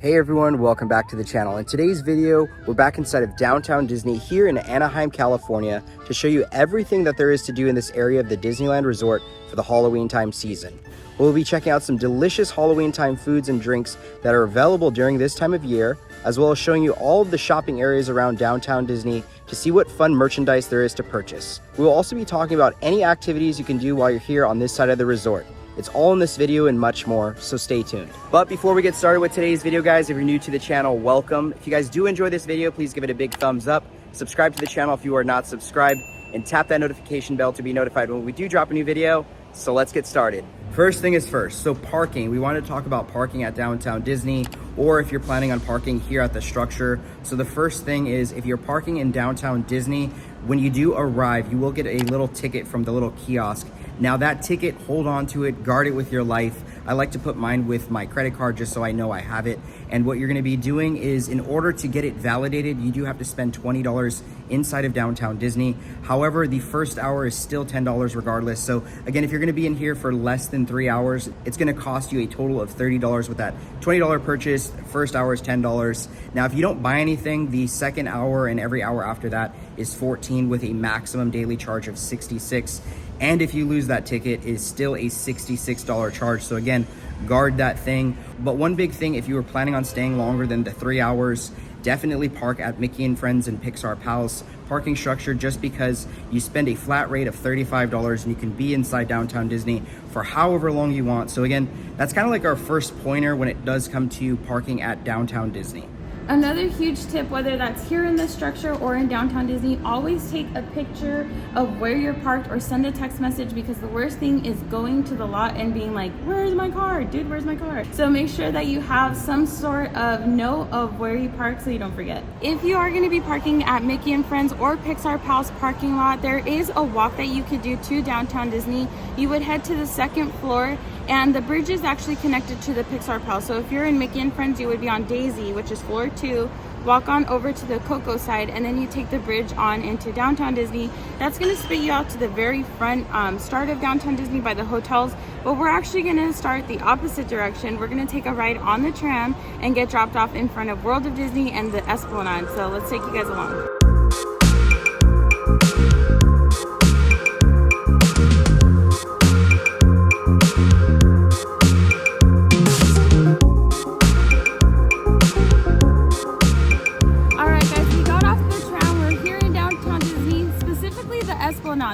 Hey everyone, welcome back to the channel. In today's video, we're back inside of downtown Disney here in Anaheim, California to show you everything that there is to do in this area of the Disneyland Resort for the Halloween time season. We'll be checking out some delicious Halloween time foods and drinks that are available during this time of year, as well as showing you all of the shopping areas around downtown Disney to see what fun merchandise there is to purchase. We will also be talking about any activities you can do while you're here on this side of the resort. It's all in this video and much more, so stay tuned. But before we get started with today's video, guys, if you're new to the channel, welcome. If you guys do enjoy this video, please give it a big thumbs up. Subscribe to the channel if you are not subscribed, and tap that notification bell to be notified when we do drop a new video. So let's get started. First thing is first, so parking. We want to talk about parking at downtown Disney, or if you're planning on parking here at the structure. So the first thing is, if you're parking in downtown Disney, when you do arrive, you will get a little ticket from the little kiosk. Now that ticket, hold on to it, guard it with your life. I like to put mine with my credit card just so I know I have it. And what you're gonna be doing is, in order to get it validated, you do have to spend $20 inside of downtown Disney. However, the first hour is still $10 regardless. So again, if you're gonna be in here for less than 3 hours, it's gonna cost you a total of $30 with that $20 purchase. First hour is $10. Now, if you don't buy anything, the second hour and every hour after that is $14 with a maximum daily charge of $66. And if you lose that ticket, it is still a $66 charge. So again, guard that thing. But one big thing, if you were planning on staying longer than the 3 hours, definitely park at Mickey and Friends and Pixar Palace parking structure, just because you spend a flat rate of $35 and you can be inside downtown Disney for however long you want. So again, that's kind of like our first pointer when it does come to parking at downtown Disney. Another huge tip, whether that's here in this structure or in downtown Disney, always take a picture of where you're parked or send a text message, because the worst thing is going to the lot and being like, where's my car? Dude, where's my car? So make sure that you have some sort of note of where you park so you don't forget. If you are going to be parking at Mickey and Friends or Pixar Palace parking lot, there is a walk that you could do to downtown Disney. You would head to the second floor, and the bridge is actually connected to the Pixar Palace. So if you're in Mickey and Friends, you would be on Daisy, which is floor 2. Walk on over to the Coco side, and then you take the bridge on into downtown Disney. That's going to spit you out to the very front start of downtown Disney by the hotels. But we're actually going to start the opposite direction. We're going to take a ride on the tram and get dropped off in front of World of Disney and the Esplanade. So let's take you guys along.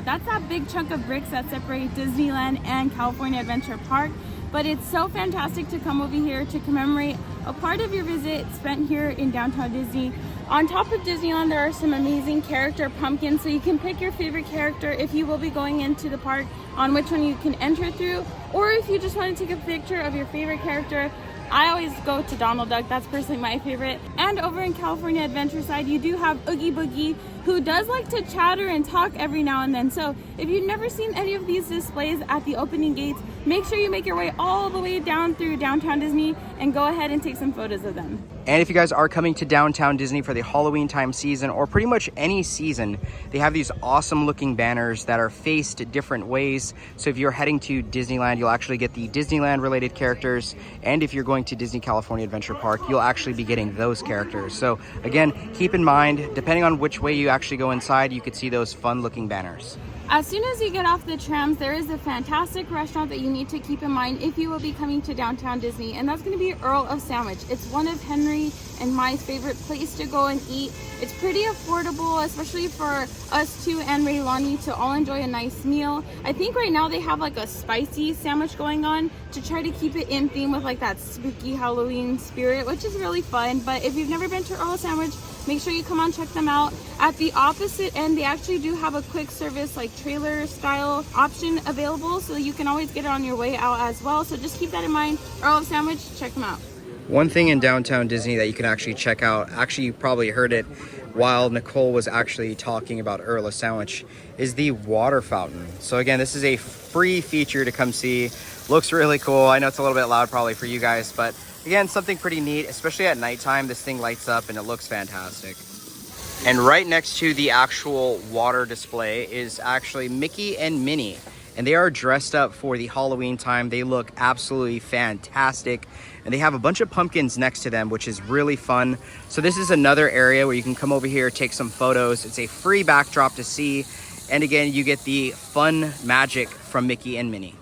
That's that big chunk of bricks that separate Disneyland and California Adventure Park. But it's so fantastic to come over here to commemorate a part of your visit spent here in downtown Disney. On top of Disneyland, there are some amazing character pumpkins, so you can pick your favorite character if you will be going into the park on which one you can enter through, or if you just want to take a picture of your favorite character. I always go to Donald Duck, that's personally my favorite. And over in California Adventure side, you do have Oogie Boogie, who does like to chatter and talk every now and then. So if you've never seen any of these displays at the opening gates, make sure you make your way all the way down through downtown Disney and go ahead and take some photos of them. And if you guys are coming to downtown Disney for the Halloween time season, or pretty much any season, they have these awesome looking banners that are faced different ways. So if you're heading to Disneyland, you'll actually get the Disneyland related characters. And if you're going to Disney California Adventure Park, you'll actually be getting those characters. So again, keep in mind, depending on which way you actually go inside, you could see those fun looking banners. As soon as you get off the trams, there is a fantastic restaurant that you need to keep in mind if you will be coming to downtown Disney, and that's going to be Earl of Sandwich. It's one of Henry and my favorite place to go and eat. It's pretty affordable, especially for us two and Raylani to all enjoy a nice meal. I think right now they have like a spicy sandwich going on to try to keep it in theme with like that spooky Halloween spirit, which is really fun. But if you've never been to Earl of Sandwich, make sure you come on, check them out. At the opposite end, they actually do have a quick service like trailer style option available, so you can always get it on your way out as well. So just keep that in mind. Earl of Sandwich, check them out. One thing in downtown Disney that you can actually check out, actually you probably heard it while Nicole was actually talking about Earl of Sandwich, is the water fountain. So again, this is a free feature to come see. Looks really cool. I know it's a little bit loud probably for you guys, but again, something pretty neat, especially at nighttime. This thing lights up and it looks fantastic. And right next to the actual water display is actually Mickey and Minnie. And they are dressed up for the Halloween time. They look absolutely fantastic. and they have a bunch of pumpkins next to them, which is really fun. So this is another area where you can come over here, take some photos. It's a free backdrop to see. And again, you get the fun magic from Mickey and Minnie.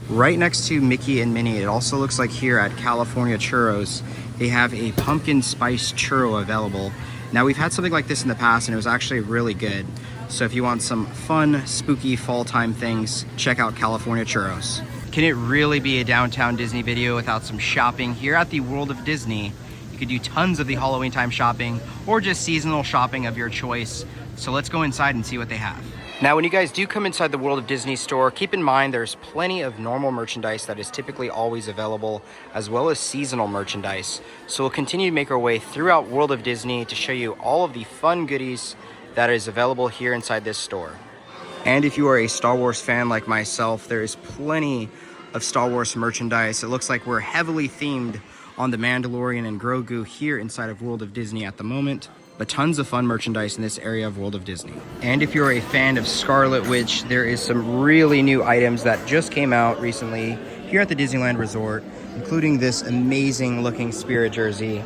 Right next to Mickey and Minnie, it also looks like here at California Churros, they have a pumpkin spice churro available. Now, we've had something like this in the past and it was actually really good. So if you want some fun, spooky fall time things, check out California Churros. Can it really be a downtown Disney video without some shopping? Here at the World of Disney, you could do tons of the Halloween time shopping or just seasonal shopping of your choice. So let's go inside and see what they have. Now, when you guys do come inside the World of Disney store, keep in mind there's plenty of normal merchandise that is typically always available, as well as seasonal merchandise. So we'll continue to make our way throughout World of Disney to show you all of the fun goodies that is available here inside this store. And if you are a Star Wars fan like myself, there is plenty of Star Wars merchandise. It looks like we're heavily themed on the Mandalorian and Grogu here inside of World of Disney at the moment. But tons of fun merchandise in this area of World of Disney. And if you're a fan of Scarlet Witch, there is some really new items that just came out recently here at the Disneyland Resort, including this amazing looking Spirit jersey.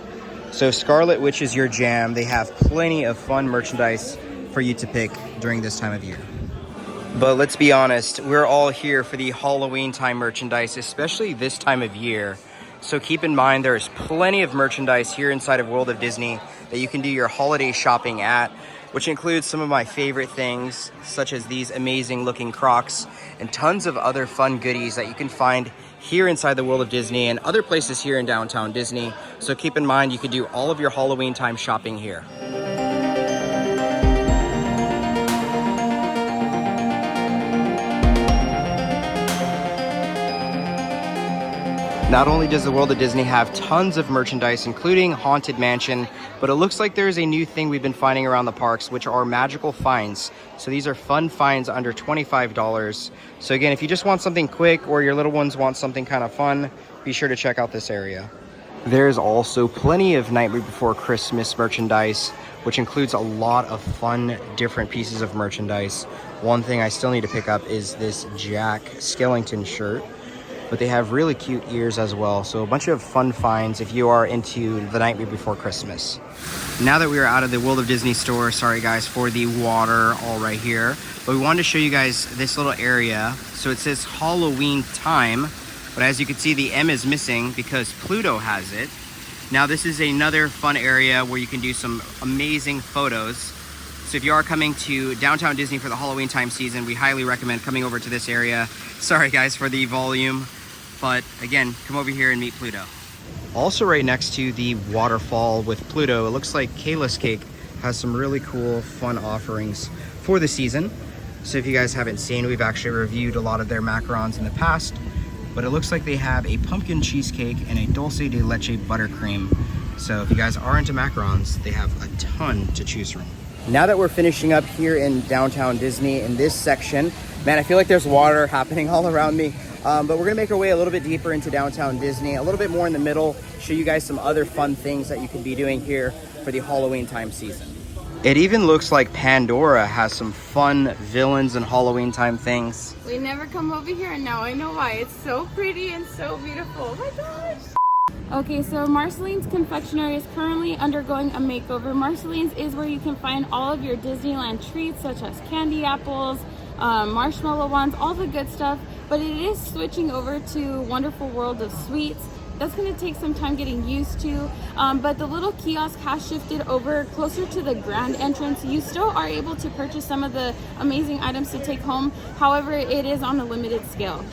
So Scarlet Witch is your jam. They have plenty of fun merchandise for you to pick during this time of year. But let's be honest, we're all here for the Halloween time merchandise, especially this time of year. So keep in mind there's plenty of merchandise here inside of World of Disney that you can do your holiday shopping at, which includes some of my favorite things, such as these amazing looking Crocs and tons of other fun goodies that you can find here inside the World of Disney and other places here in downtown Disney. So keep in mind you can do all of your Halloween time shopping here. Not only does the World of Disney have tons of merchandise, including Haunted Mansion, but it looks like there's a new thing we've been finding around the parks, which are magical finds. So these are fun finds under $25. So again, if you just want something quick or your little ones want something kind of fun, be sure to check out this area. There's also plenty of Nightmare Before Christmas merchandise, which includes a lot of fun, different pieces of merchandise. One thing I still need to pick up is this Jack Skellington shirt. But they have really cute ears as well. So a bunch of fun finds if you are into the Nightmare Before Christmas. Now that we are out of the World of Disney store, sorry guys for the water all right here, but we wanted to show you guys this little area. So it says Halloween time, but as you can see, the M is missing because Pluto has it. Now this is another fun area where you can do some amazing photos. So if you are coming to downtown Disney for the Halloween time season, we highly recommend coming over to this area. Sorry guys for the volume. But again, come over here and meet Pluto. Also right next to the waterfall with Pluto, it looks like Kayla's Cake has some really cool, fun offerings for the season. So if you guys haven't seen, we've actually reviewed a lot of their macarons in the past, but it looks like they have a pumpkin cheesecake and a dulce de leche buttercream. So if you guys are into macarons, they have a ton to choose from. Now that we're finishing up here in downtown Disney in this section, man, I feel like there's water happening all around me. But we're gonna make our way a little bit deeper into downtown Disney, a little bit more in the middle, show you guys some other fun things that you could be doing here for the Halloween time season. It even looks like Pandora has some fun villains and Halloween time things. We never come over here and now I know why. It's so pretty and so beautiful. Oh my gosh. Okay, so Marceline's Confectionary is currently undergoing a makeover. Marceline's is where you can find all of your Disneyland treats such as candy apples, marshmallow ones, all the good stuff. But it is switching over to Wonderful World of Sweets. That's going to take some time getting used to, but the little kiosk has shifted over closer to the grand entrance. You still are able to purchase some of the amazing items to take home. However, it is on a limited scale.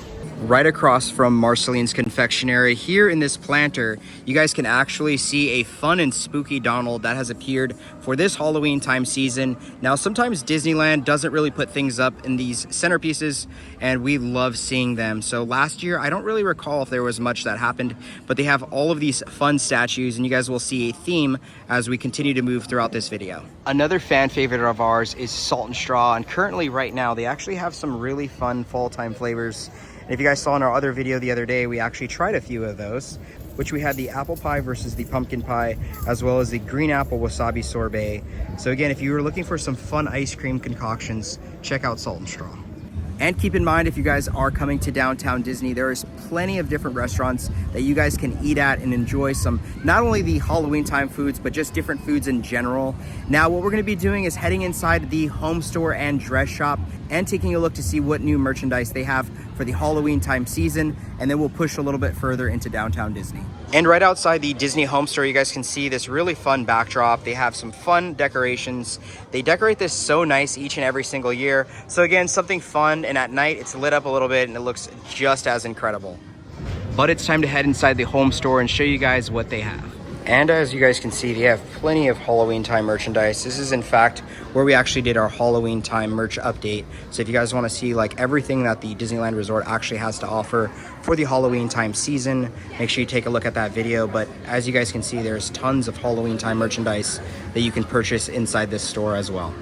Right across from Marceline's Confectionary, here in this planter, you guys can actually see a fun and spooky Donald that has appeared for this Halloween time season. Now, sometimes Disneyland doesn't really put things up in these centerpieces, and we love seeing them. So last year, I don't really recall if there was much that happened, but they have all of these fun statues, and you guys will see a theme as we continue to move throughout this video. Another fan favorite of ours is Salt and Straw, and currently right now, they actually have some really fun fall time flavors. And if you guys saw in our other video the other day, we actually tried a few of those, which we had the apple pie versus the pumpkin pie, as well as the green apple wasabi sorbet. So again, if you were looking for some fun ice cream concoctions, check out Salt and Straw. And keep in mind, if you guys are coming to downtown Disney, there's plenty of different restaurants that you guys can eat at and enjoy some, not only the Halloween time foods, but just different foods in general. Now, what we're gonna be doing is heading inside the home store and dress shop and taking a look to see what new merchandise they have for the Halloween time season, and then we'll push a little bit further into downtown Disney. And right outside the Disney home store, you guys can see this really fun backdrop. They have some fun decorations. They decorate this so nice each and every single year. So again, something fun, and at night it's lit up a little bit and it looks just as incredible. But it's time to head inside the home store and show you guys what they have. And as you guys can see, they have plenty of Halloween time merchandise. This is in fact where we actually did our Halloween time merch update. So if you guys want to see like everything that the Disneyland Resort actually has to offer for the Halloween time season, make sure you take a look at that video. But as you guys can see, there's tons of Halloween time merchandise that you can purchase inside this store as well.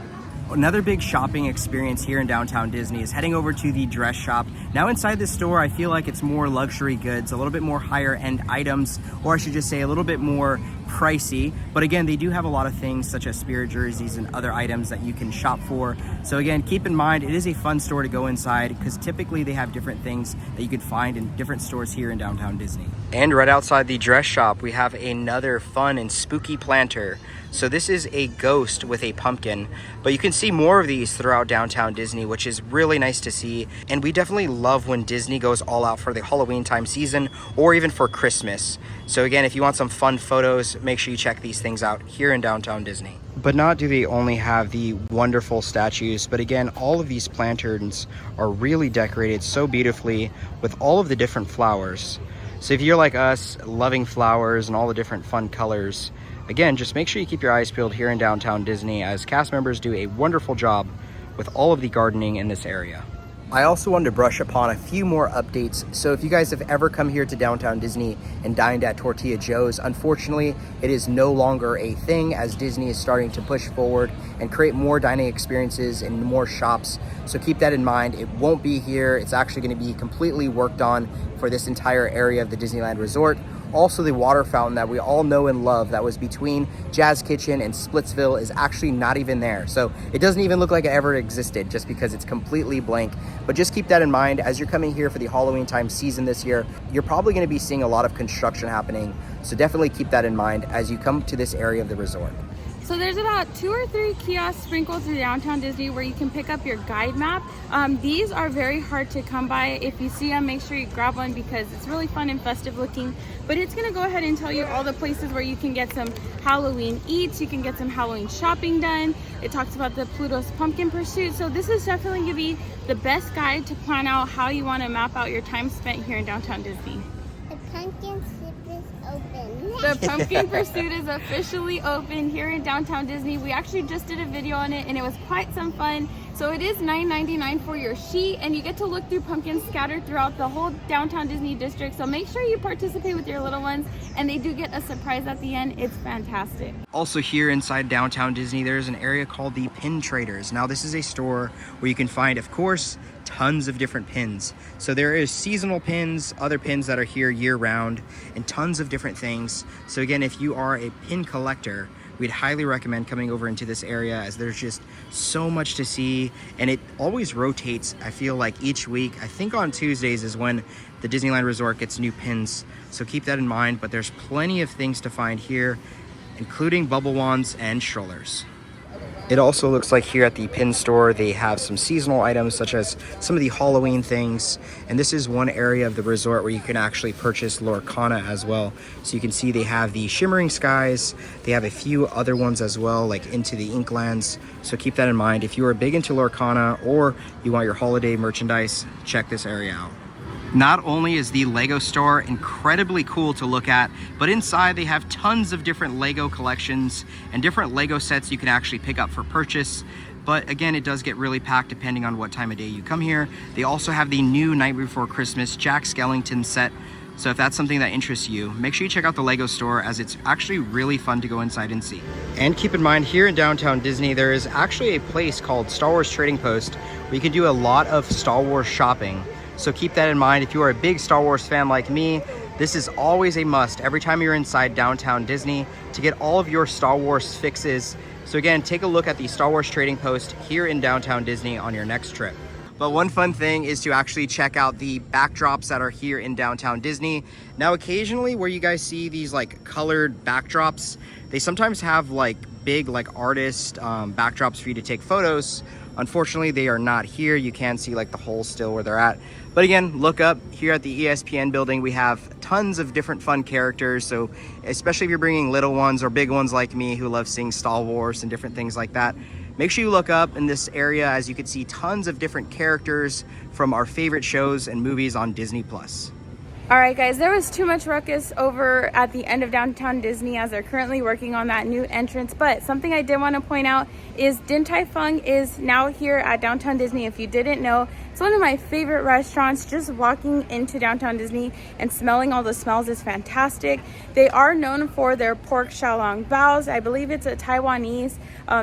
Another big shopping experience here in downtown Disney is heading over to the dress shop. Now inside this store, I feel like it's more luxury goods, a little bit more higher end items, or I should just say a little bit more pricey. But again, they do have a lot of things such as spirit jerseys and other items that you can shop for. So again, keep in mind, it is a fun store to go inside because typically they have different things that you could find in different stores here in downtown Disney. And right outside the dress shop, we have another fun and spooky planter. So this is a ghost with a pumpkin, but you can see more of these throughout downtown Disney, which is really nice to see. And we definitely love when Disney goes all out for the Halloween time season or even for Christmas. So again, if you want some fun photos, make sure you check these things out here in downtown Disney. But not do they only have the wonderful statues, but again, all of these planterns are really decorated so beautifully with all of the different flowers. So if you're like us, loving flowers and all the different fun colors, again, just make sure you keep your eyes peeled here in downtown Disney as cast members do a wonderful job with all of the gardening in this area. I also wanted to brush upon a few more updates. So if you guys have ever come here to downtown Disney and dined at Tortilla Joe's, unfortunately, it is no longer a thing as Disney is starting to push forward and create more dining experiences and more shops. So keep that in mind. It won't be here. It's actually going to be completely worked on for this entire area of the Disneyland Resort. Also, the water fountain that we all know and love that was between Jazz Kitchen and Splitsville is actually not even there. So it doesn't even look like it ever existed just because it's completely blank. But just keep that in mind as you're coming here for the Halloween time season this year. You're probably going to be seeing a lot of construction happening. So definitely keep that in mind as you come to this area of the resort. So there's about 2 or 3 kiosks sprinkled through downtown Disney where you can pick up your guide map. These are very hard to come by. If you see them, make sure you grab one because it's really fun and festive looking. But it's gonna go ahead and tell you all the places where you can get some Halloween eats, you can get some Halloween shopping done. It talks about the Pluto's Pumpkin Pursuit. So this is definitely gonna be the best guide to plan out how you wanna map out your time spent here in downtown Disney. The pumpkin soup is open. The Pumpkin Pursuit is officially open here in downtown Disney. We actually just did a video on it and it was quite some fun. So it is $9.99 for your sheet and you get to look through pumpkins scattered throughout the whole downtown Disney district. So make sure you participate with your little ones and they do get a surprise at the end. It's fantastic. Also here inside downtown Disney, there's an area called the Pin Traders. Now this is a store where you can find, of course, tons of different pins. So there is seasonal pins, other pins that are here year round, and tons of different things. So again, if you are a pin collector, we'd highly recommend coming over into this area as there's just so much to see and it always rotates. I feel like each week, I think on Tuesdays is when the Disneyland Resort gets new pins. So keep that in mind, but there's plenty of things to find here, including bubble wands and strollers. It also looks like here at the pin store, they have some seasonal items such as some of the Halloween things. And this is one area of the resort where you can actually purchase Lorcana as well. So you can see they have the Shimmering Skies. They have a few other ones as well, like Into the Inklands. So keep that in mind. If you are big into Lorcana or you want your holiday merchandise, check this area out. Not only is the Lego store incredibly cool to look at, but inside they have tons of different Lego collections and different Lego sets you can actually pick up for purchase. But again, it does get really packed depending on what time of day you come here. They also have the new Night Before Christmas Jack Skellington set. So if that's something that interests you, make sure you check out the Lego store as it's actually really fun to go inside and see. And keep in mind, here in downtown Disney, there is actually a place called Star Wars Trading Post where you can do a lot of Star Wars shopping. So keep that in mind. If you are a big Star Wars fan like me, this is always a must every time you're inside downtown Disney to get all of your Star Wars fixes. So again, take a look at the Star Wars Trading Post here in downtown Disney on your next trip. But one fun thing is to actually check out the backdrops that are here in downtown Disney. Now, occasionally where you guys see these like colored backdrops, they sometimes have like big like artist backdrops for you to take photos. Unfortunately, they are not here. You can see like the holes still where they're at. But again, look up here at the ESPN building. We have tons of different fun characters. So especially if you're bringing little ones or big ones like me who love seeing Star Wars and different things like that, make sure you look up in this area, as you can see tons of different characters from our favorite shows and movies on Disney+. All right, guys, there was too much ruckus over at the end of downtown Disney as they're currently working on that new entrance. But something I did want to point out is Din Tai Fung is now here at downtown Disney. If you didn't know, it's one of my favorite restaurants. Just walking into downtown Disney and smelling all the smells is fantastic. They are known for their pork xiaolong baos. I believe it's a Taiwanese,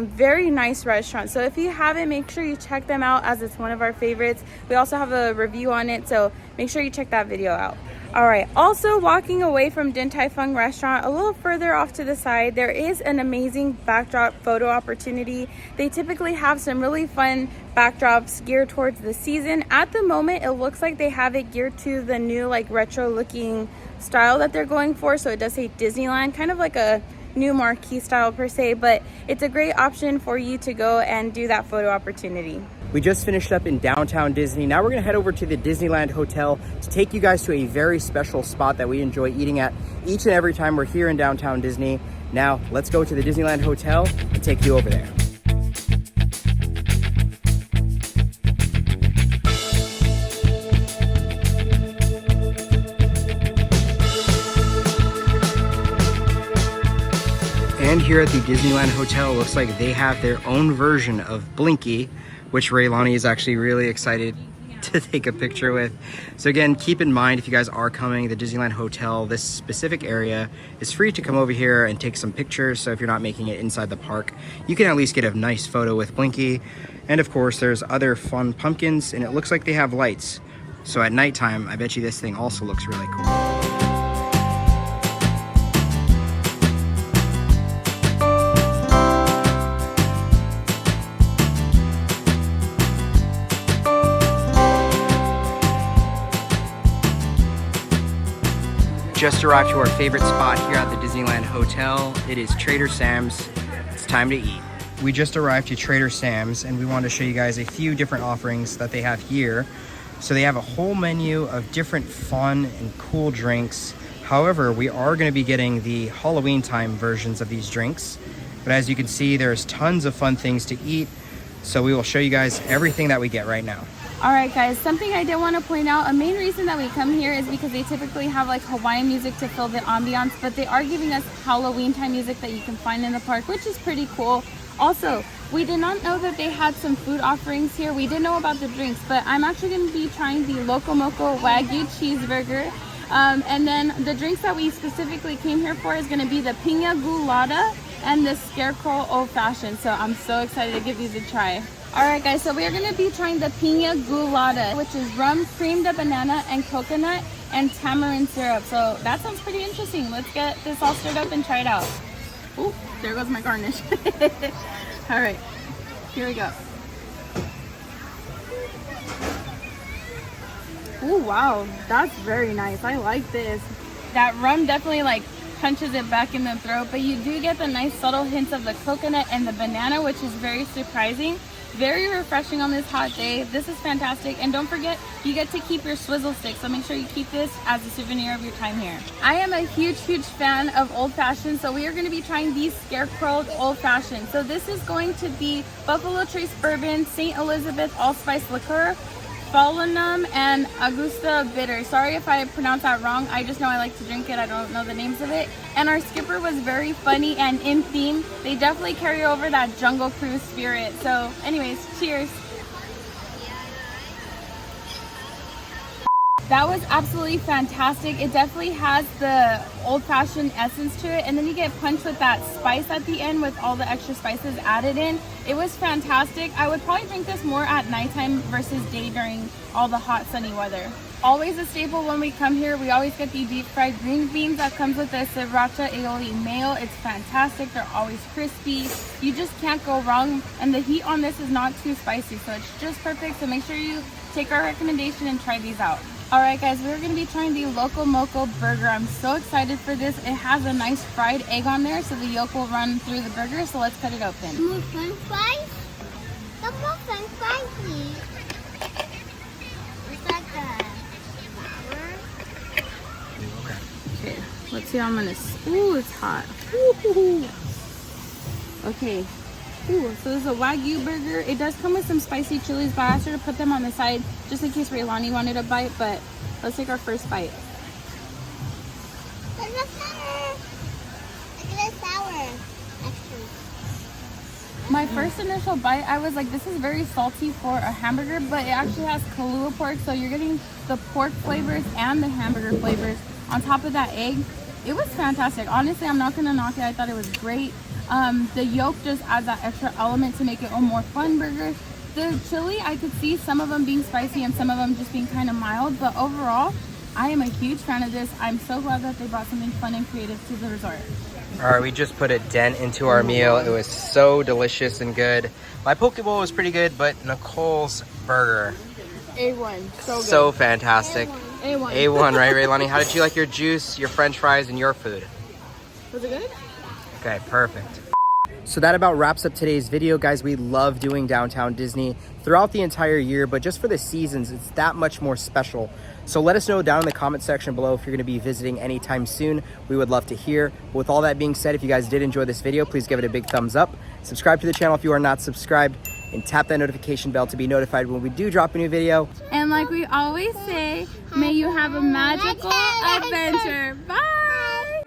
very nice restaurant. So if you haven't, make sure you check them out, as it's one of our favorites. We also have a review on it, so make sure you check that video out. All right, also walking away from Din Tai Fung restaurant, a little further off to the side, there is an amazing backdrop photo opportunity. They typically have some really fun backdrops geared towards the season. At the moment, it looks like they have it geared to the new like retro looking style that they're going for. So it does say Disneyland, kind of like a new marquee style per se, but it's a great option for you to go and do that photo opportunity. We just finished up in downtown Disney. Now we're gonna head over to the Disneyland Hotel to take you guys to a very special spot that we enjoy eating at each and every time we're here in downtown Disney. Now let's go to the Disneyland Hotel and take you over there. And here at the Disneyland Hotel, looks like they have their own version of Blinky, which Raylani is actually really excited to take a picture with. So again, keep in mind, if you guys are coming to the Disneyland Hotel, this specific area is free to come over here and take some pictures. So if you're not making it inside the park, you can at least get a nice photo with Blinky. And of course, there's other fun pumpkins, and it looks like they have lights. So at nighttime, I bet you this thing also looks really cool. Just arrived to our favorite spot here at the Disneyland Hotel. It is Trader Sam's. It's time to eat. We just arrived to Trader Sam's and we want to show you guys a few different offerings that they have here. So they have a whole menu of different fun and cool drinks. However, we are going to be getting the Halloween time versions of these drinks. But as you can see, there's tons of fun things to eat. So we will show you guys everything that we get right now. All right, guys, something I did want to point out, a main reason that we come here is because they typically have like Hawaiian music to fill the ambiance, but they are giving us Halloween time music that you can find in the park, which is pretty cool. Also, we did not know that they had some food offerings here. We did know about the drinks, but I'm actually going to be trying the Loco Moco Wagyu Cheeseburger. And then the drinks that we specifically came here for is going to be the Pina Ghoulada and the Scarecrow Old Fashioned. So I'm so excited to give these a try. All right, guys, so we are going to be trying the Pina Ghoulada, which is rum, creamed banana, and coconut, and tamarind syrup. So that sounds pretty interesting. Let's get this all stirred up and try it out. Ooh, there goes my garnish. All right, here we go. Oh, wow, that's very nice. I like this. That rum definitely like punches it back in the throat, but you do get the nice subtle hints of the coconut and the banana, which is very surprising. Very refreshing on this hot day. This is fantastic. And don't forget, you get to keep your swizzle stick. So make sure you keep this as a souvenir of your time here. I am a huge fan of Old Fashioned. So we are going to be trying these Scarecrow Old Fashioned. So this is going to be Buffalo Trace Bourbon, St. Elizabeth Allspice Liqueur, Falunum, and Augusta Bitter. Sorry if I pronounce that wrong. I just know I like to drink it. I don't know the names of it. And our skipper was very funny and in theme. They definitely carry over that Jungle Cruise spirit. So anyways, cheers. That was absolutely fantastic. It definitely has the old-fashioned essence to it, and then you get punched with that spice at the end with all the extra spices added in. It was fantastic. I would probably drink this more at nighttime versus day during all the hot sunny weather. always a staple when we come here. We always get the deep fried green beans that comes with the sriracha aioli mayo. It's fantastic. They're always crispy. You just can't go wrong. And the heat on this is not too spicy, so it's just perfect. So make sure you take our recommendation and try these out. Alright guys, we're going to be trying the Loco Moco burger. I'm so excited for this. It has a nice fried egg on there, so the yolk will run through the burger. So let's cut it open. More french fries? Some more french fries, please. It's like a flour. Okay, let's see how I'm gonna. Ooh, it's hot. Ooh. Okay. Ooh, so this is a Wagyu burger. It does come with some spicy chilies, but I asked her to put them on the side just in case Raylani wanted a bite. But let's take our first bite. It's sour. It's sour. Actually. My first initial bite, I was like, this is very salty for a hamburger, but it actually has Kalya pork, so you're getting the pork flavors and the hamburger flavors on top of that egg. It was fantastic. Honestly, I'm not gonna knock it. I thought it was great. The yolk just adds that extra element to make it a more fun burger. The chili, I could see some of them being spicy and some of them just being kind of mild, but overall, I am a huge fan of this. I'm so glad that they brought something fun and creative to the resort. All right, we just put a dent into our meal. It was so delicious and good. My poke bowl was pretty good, but Nicole's burger, A1, so good. so fantastic. A1. A1, right, Raylani? How did you like your juice, your french fries, and your food? Was it good? Okay, perfect. So that about wraps up today's video, guys. We love doing Downtown Disney throughout the entire year, but just for the seasons, it's that much more special. So let us know down in the comment section below if you're going to be visiting anytime soon. We would love to hear. But with all that being said, if you guys did enjoy this video, please give it a big thumbs up. Subscribe to the channel if you are not subscribed, and tap that notification bell to be notified when we do drop a new video. And like we always say, may you have a magical adventure. Bye!